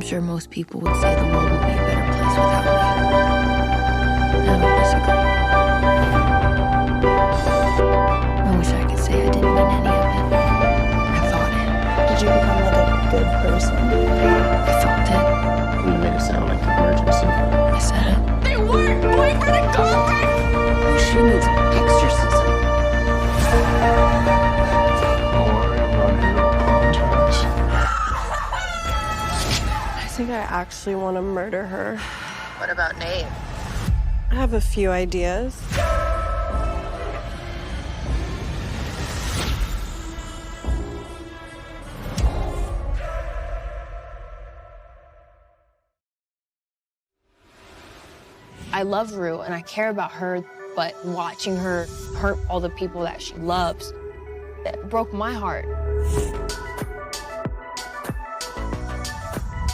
sure most people would say the world would be a better place without me. I don't disagree. I wish I could say I didn't mean any of it. I thought it. Did you become like a good person? I felt it. You made it sound like an emergency. I said it. They weren't boyfriend and girlfriend! Oh, she needs exorcism. I think I actually want to murder her. What about Nate? I have a few ideas. I love Rue and I care about her, but watching her hurt all the people that she loves, it broke my heart.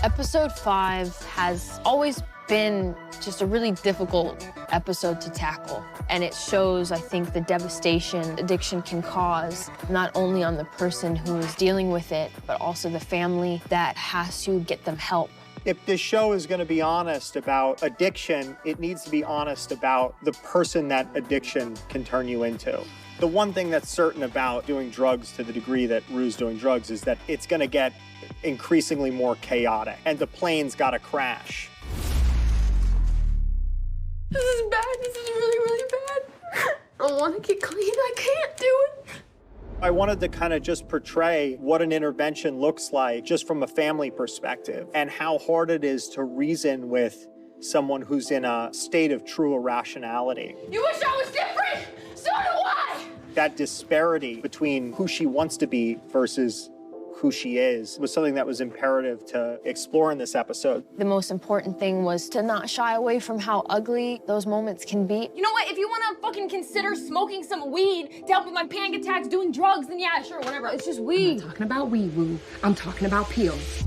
Episode 5 has always been just a really difficult episode to tackle. And it shows, I think, the devastation addiction can cause, not only on the person who is dealing with it, but also the family that has to get them help. If this show is going to be honest about addiction, it needs to be honest about the person that addiction can turn you into. The one thing that's certain about doing drugs to the degree that Rue's doing drugs is that it's going to get increasingly more chaotic, and the plane's got to crash. This is bad. This is really, really bad. I want to get clean. I can't do it. I wanted to kind of just portray what an intervention looks like just from a family perspective and how hard it is to reason with someone who's in a state of true irrationality. You wish I was different? So do I! That disparity between who she wants to be versus who she is was something that was imperative to explore in this episode. The most important thing was to not shy away from how ugly those moments can be. You know what? If you want to fucking consider smoking some weed to help with my panic attacks, doing drugs, then yeah, sure, whatever. It's just weed. I'm not talking about weed, Rue. I'm talking about pills.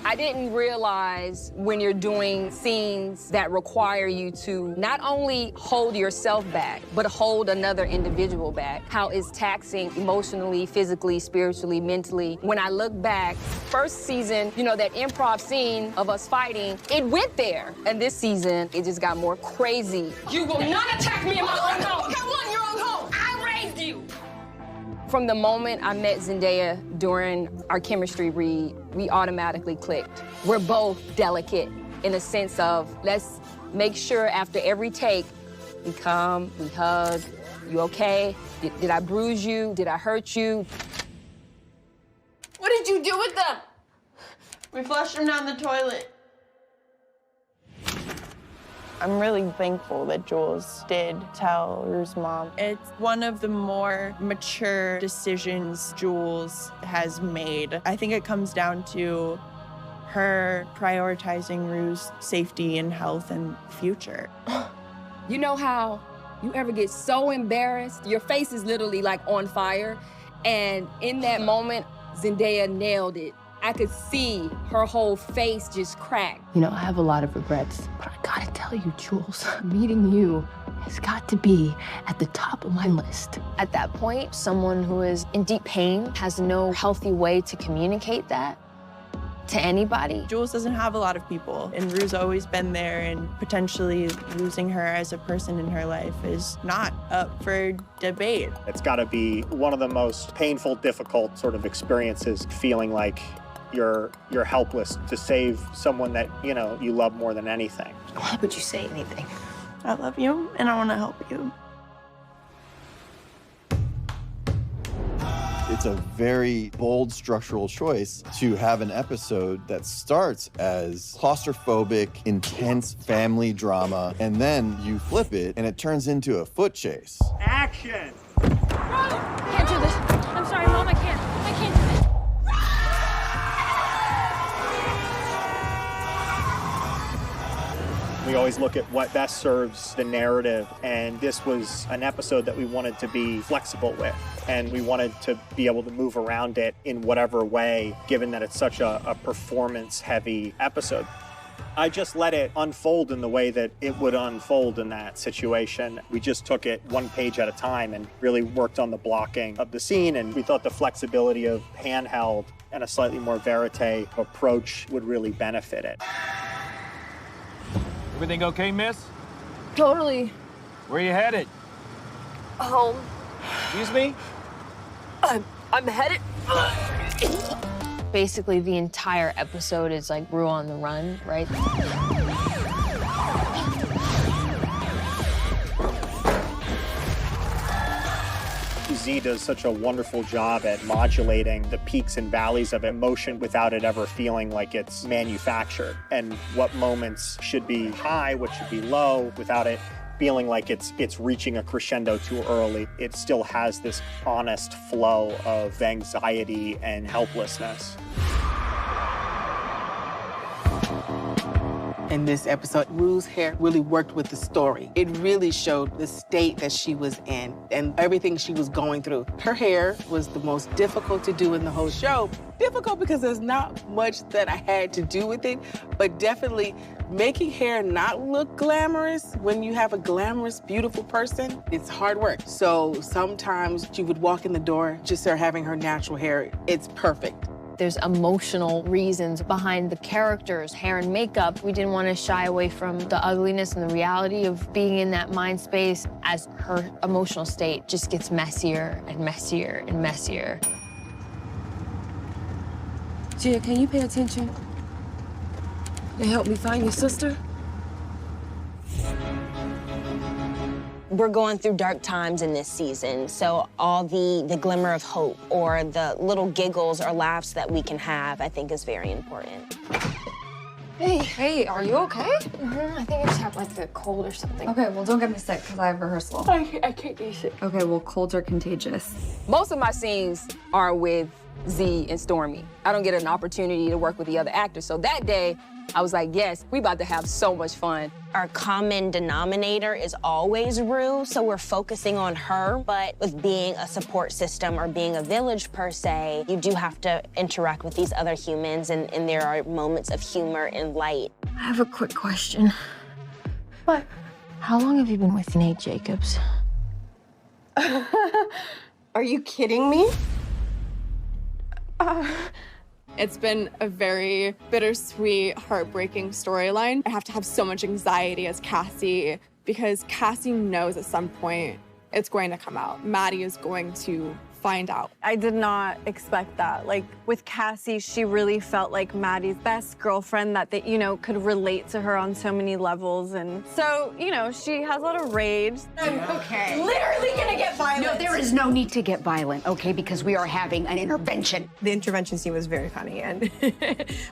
I didn't realize when you're doing scenes that require you to not only hold yourself back, but hold another individual back, how it's taxing emotionally, physically, spiritually, mentally. When I look back, first season, you know, that improv scene of us fighting, it went there. And this season, it just got more crazy. You will not attack me in my own home. I want your own home. I raised you. From the moment I met Zendaya during our chemistry read, we automatically clicked. We're both delicate in a sense of, let's make sure after every take, we come, we hug, you okay? Did I bruise you? Did I hurt you? What did you do with them? We flushed him down the toilet. I'm really thankful that Jules did tell Rue's mom. It's one of the more mature decisions Jules has made. I think it comes down to her prioritizing Rue's safety and health and future. You know how you ever get so embarrassed, your face is literally like on fire, and in that moment, Zendaya nailed it. I could see her whole face just crack. You know, I have a lot of regrets, but I gotta tell you, Jules, meeting you has got to be at the top of my list. At that point, someone who is in deep pain has no healthy way to communicate that to anybody. Jules doesn't have a lot of people, and Rue's always been there, and potentially losing her as a person in her life is not up for debate. It's got to be one of the most painful, difficult sort of experiences, feeling like you're helpless to save someone that, you know, you love more than anything. Why would you say anything? I love you, and I want to help you. It's a very bold structural choice to have an episode that starts as claustrophobic, intense family drama, and then you flip it and it turns into a foot chase. Action! Can't do this. I'm sorry, Mom, I can't do this. We always look at what best serves the narrative, and this was an episode that we wanted to be flexible with, and we wanted to be able to move around it in whatever way, given that it's such a performance-heavy episode. I just let it unfold in the way that it would unfold in that situation. We just took it one page at a time and really worked on the blocking of the scene, and we thought the flexibility of handheld and a slightly more verite approach would really benefit it. Everything okay, miss? Totally. Where you headed? Home. Excuse me? I'm headed. Basically, the entire episode is like Rue on the run, right? Z does such a wonderful job at modulating the peaks and valleys of emotion without it ever feeling like it's manufactured, and what moments should be high, what should be low, without it feeling like it's reaching a crescendo too early. It still has this honest flow of anxiety and helplessness. In this episode, Rue's hair really worked with the story. It really showed the state that she was in and everything she was going through. Her hair was the most difficult to do in the whole show. Difficult because there's not much that I had to do with it, but definitely making hair not look glamorous when you have a glamorous, beautiful person, it's hard work. So sometimes she would walk in the door, just her having her natural hair, it's perfect. There's emotional reasons behind the characters' hair and makeup. We didn't want to shy away from the ugliness and the reality of being in that mind space as her emotional state just gets messier and messier and messier. Gia, can you pay attention and help me find your sister? We're going through dark times in this season, so all the glimmer of hope or the little giggles or laughs that we can have, I think is very important. Hey, are you okay? I think I just have like a cold or something. Okay, well, don't get me sick because I have rehearsal. I can't be sick. Okay, well, colds are contagious. Most of my scenes are with Z and Stormy. I don't get an opportunity to work with the other actors, so that day, I was like, yes, we about to have so much fun. Our common denominator is always Rue, so we're focusing on her, but with being a support system or being a village per se, you do have to interact with these other humans, and there are moments of humor and light. I have a quick question. What? How long have you been with Nate Jacobs? Are you kidding me? It's been a very bittersweet, heartbreaking storyline. I have to have so much anxiety as Cassie because Cassie knows at some point it's going to come out. Maddie is going to find out. I did not expect that. Like with Cassie, she really felt like Maddie's best girlfriend that they, could relate to her on so many levels. And so, she has a lot of rage. Okay. Literally gonna get violent. No, there is no need to get violent, okay? Because we are having an intervention. The intervention scene was very funny and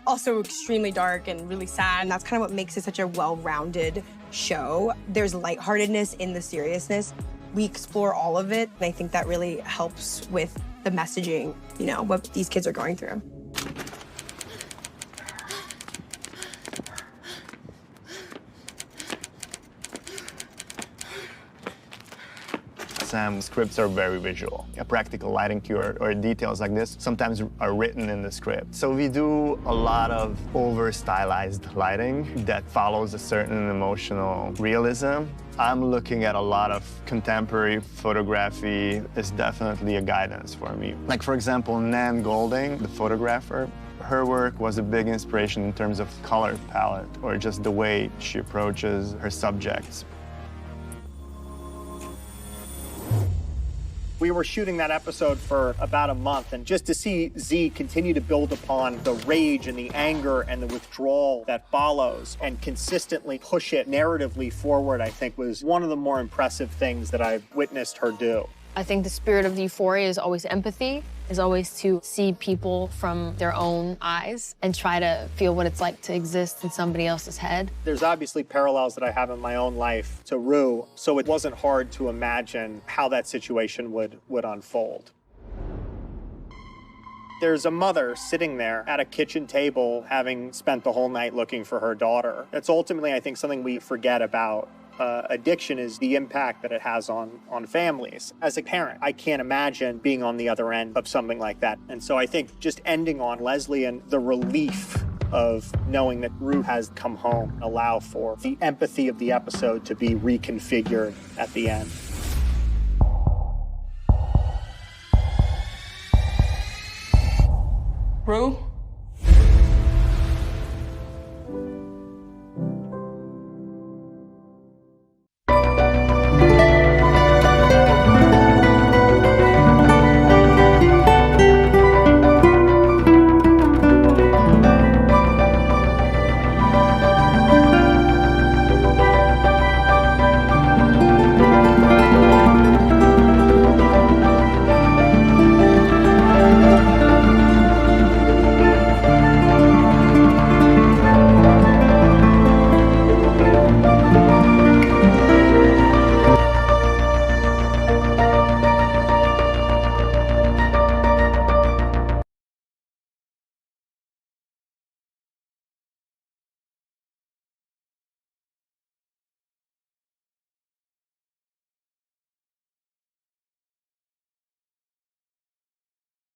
also extremely dark and really sad. And that's kind of what makes it such a well-rounded show. There's lightheartedness in the seriousness. We explore all of it, and I think that really helps with the messaging, what these kids are going through. Some scripts are very visual. A practical lighting cue or details like this sometimes are written in the script. So we do a lot of over-stylized lighting that follows a certain emotional realism. I'm looking at a lot of contemporary photography. Is definitely a guidance for me. Like, for example, Nan Golding, the photographer, her work was a big inspiration in terms of color palette or just the way she approaches her subjects. We were shooting that episode for about a month, and just to see Z continue to build upon the rage and the anger and the withdrawal that follows and consistently push it narratively forward, I think was one of the more impressive things that I've witnessed her do. I think the spirit of the Euphoria is always empathy, is always to see people from their own eyes and try to feel what it's like to exist in somebody else's head. There's obviously parallels that I have in my own life to Rue, so it wasn't hard to imagine how that situation would unfold. There's a mother sitting there at a kitchen table having spent the whole night looking for her daughter. It's ultimately, I think, something we forget about addiction is the impact that it has on families. As a parent, I can't imagine being on the other end of something like that. And so I think just ending on Leslie and the relief of knowing that Rue has come home, allow for the empathy of the episode to be reconfigured at the end. Rue?